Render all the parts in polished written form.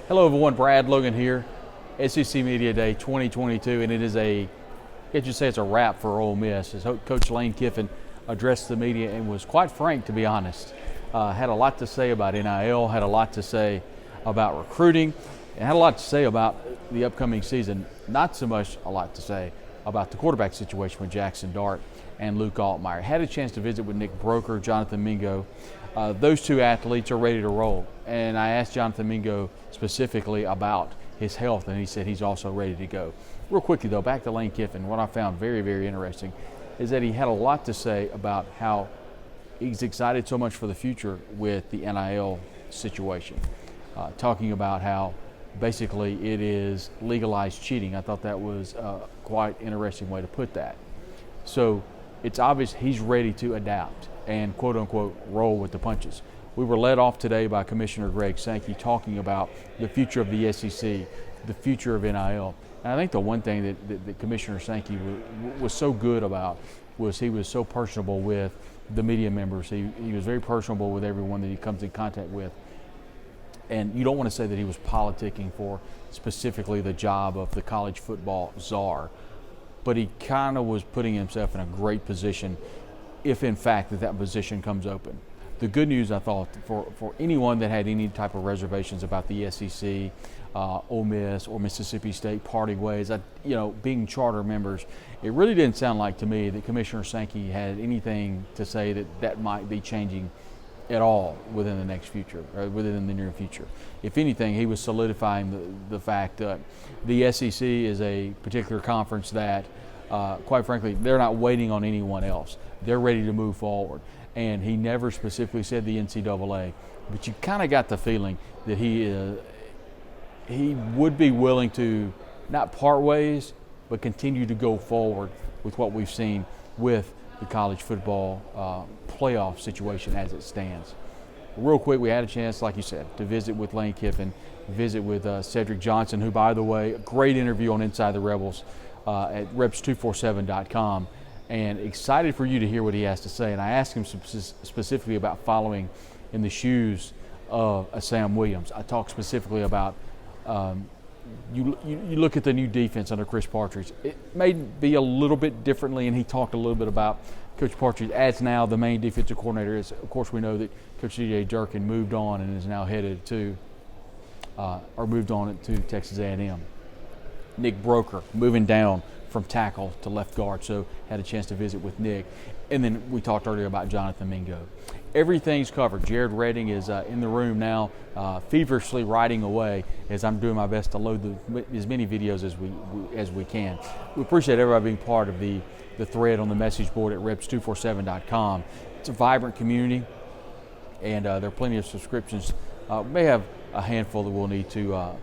Hello everyone, Brad Logan here, SEC Media Day 2022, and it is I guess you say it's a wrap for Ole Miss. As Coach Lane Kiffin addressed the media and was quite frank, to be honest. Had a lot to say about NIL, had a lot to say about recruiting, and had a lot to say about the upcoming season. Not so much a lot to say about the quarterback situation with Jackson Dart and Luke Altmyer. Had a chance to visit with Nick Broker, Jonathan Mingo. Those two athletes are ready to roll. And I asked Jonathan Mingo specifically about his health, and he said he's also ready to go. Real quickly, though, back to Lane Kiffin. What I found very, very interesting is that he had a lot to say about how he's excited so much for the future with the NIL situation. Talking about how basically it is legalized cheating. I thought that was quite interesting way to put that. So it's obvious he's ready to adapt and quote unquote roll with the punches. We were led off today by Commissioner Greg Sankey talking about the future of the SEC, the future of NIL. And I think the one thing that Commissioner Sankey was so good about was he was so personable with the media members. He was very personable with everyone that he comes in contact with. And you don't want to say that he was politicking for specifically the job of the college football czar, but he kind of was putting himself in a great position if in fact that position comes open. The good news, I thought, for anyone that had any type of reservations about the SEC, Ole Miss, or Mississippi State parting ways, being charter members, it really didn't sound like to me that Commissioner Sankey had anything to say that might be changing at all within the next future, or within the near future. If anything, he was solidifying the fact that the SEC is a particular conference that, quite frankly, they're not waiting on anyone else. They're ready to move forward. And he never specifically said the NCAA, but you kind of got the feeling that he would be willing to not part ways, but continue to go forward with what we've seen with the college football playoff situation as it stands. Real quick, we had a chance, like you said, to visit with Lane Kiffin, visit with Cedric Johnson, who, by the way, a great interview on Inside the Rebels at reps247.com, and excited for you to hear what he has to say. And I asked him specifically about following in the shoes of Sam Williams. I talked specifically about you look at the new defense under Chris Partridge. It may be a little bit differently, and he talked a little bit about Coach Partridge as now the main defensive coordinator. Of course, we know that Coach DJ Durkin moved on and is now headed to Texas A&M. Nick Broker moving down from tackle to left guard, so had a chance to visit with Nick. And then we talked earlier about Jonathan Mingo. Everything's covered. Jared Redding is in the room now, feverishly writing away as I'm doing my best to load as many videos as we can. We appreciate everybody being part of the thread on the message board at reps247.com. It's a vibrant community, and there are plenty of subscriptions. May have a handful that we'll need to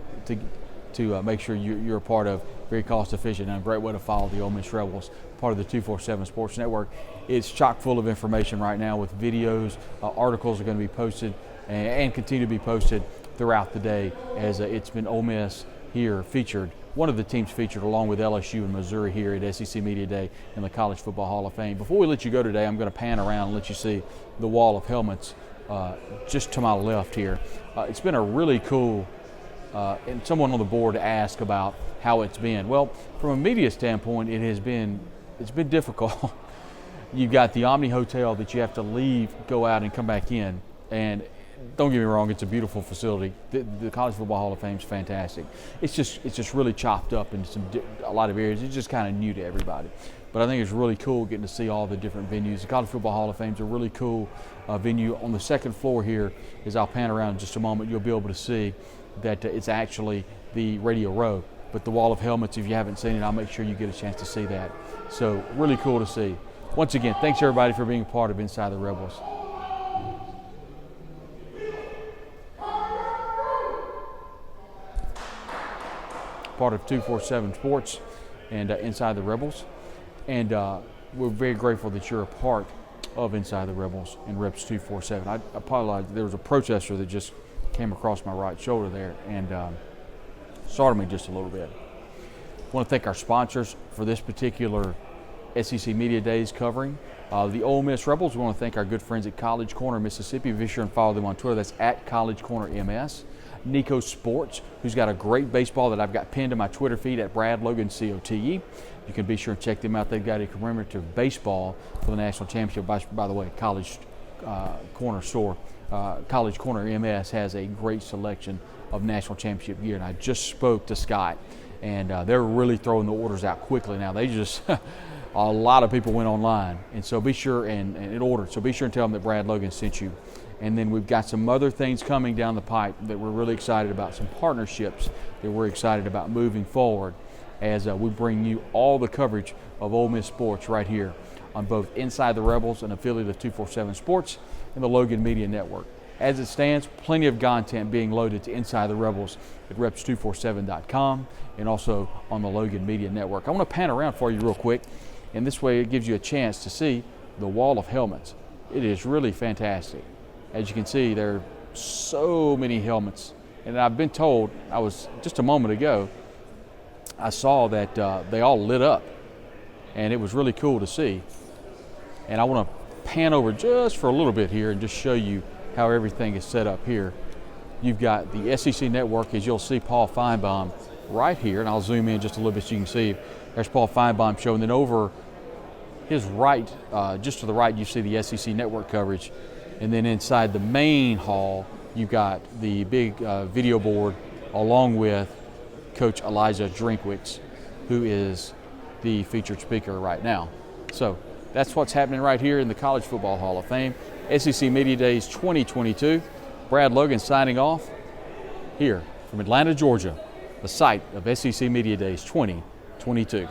make sure you're a part of. Very cost efficient and a great way to follow the Ole Miss Rebels, part of the 247 Sports Network. It's chock full of information right now with videos, articles are going to be posted and continue to be posted throughout the day as it's been Ole Miss here featured, one of the teams featured along with LSU and Missouri here at SEC Media Day in the College Football Hall of Fame. Before we let you go today, I'm going to pan around and let you see the wall of helmets just to my left here. It's been a really cool and someone on the board asked about how it's been. Well, from a media standpoint, it's been difficult. You've got the Omni Hotel that you have to leave, go out, and come back in. And don't get me wrong, it's a beautiful facility. The College Football Hall of Fame is fantastic. It's just really chopped up in a lot of areas. It's just kind of new to everybody. But I think it's really cool getting to see all the different venues. The College Football Hall of Fame is a really cool venue. On the second floor here, as I'll pan around in just a moment, you'll be able to see that it's actually the Radio Row. But the wall of helmets, if you haven't seen it, I'll make sure you get a chance to see that. So really cool to see. Once again, thanks everybody for being a part of Inside the Rebels. Part of 247 Sports and Inside the Rebels. And we're very grateful that you're a part of Inside the Rebels and Reps 247. I apologize. There was a protester that just came across my right shoulder there and startled me just a little bit. I want to thank our sponsors for this particular SEC Media Days covering. The Ole Miss Rebels, we want to thank our good friends at College Corner, Mississippi. Be sure and follow them on Twitter. That's at College Corner MS. Nico Sports, who's got a great baseball that I've got pinned to my Twitter feed at Brad Logan COTE. You can be sure and check them out. They've got a commemorative baseball for the national championship. By the way, College Corner store, College Corner MS has a great selection of national championship gear. And I just spoke to Scott, and they're really throwing the orders out quickly now. They just a lot of people went online, and so be sure and ordered. So be sure and tell them that Brad Logan sent you. And then we've got some other things coming down the pipe that we're really excited about, some partnerships that we're excited about moving forward as we bring you all the coverage of Ole Miss sports right here on both Inside the Rebels, an affiliate of 247 Sports, and the Logan Media Network. As it stands, plenty of content being loaded to Inside the Rebels at reps247.com and also on the Logan Media Network. I want to pan around for you real quick, and this way it gives you a chance to see the wall of helmets. It is really fantastic. As you can see, there are so many helmets. And I've been told, I was just a moment ago, I saw that they all lit up. And it was really cool to see. And I want to pan over just for a little bit here and just show you how everything is set up here. You've got the SEC Network, as you'll see Paul Feinbaum right here. And I'll zoom in just a little bit so you can see. There's Paul Feinbaum showing. Then over his right, just to the right, you see the SEC Network coverage. And then inside the main hall, you've got the big video board along with Coach Elijah Drinkwitz, who is the featured speaker right now. So that's what's happening right here in the College Football Hall of Fame. SEC Media Days 2022. Brad Logan signing off here from Atlanta, Georgia, the site of SEC Media Days 2022.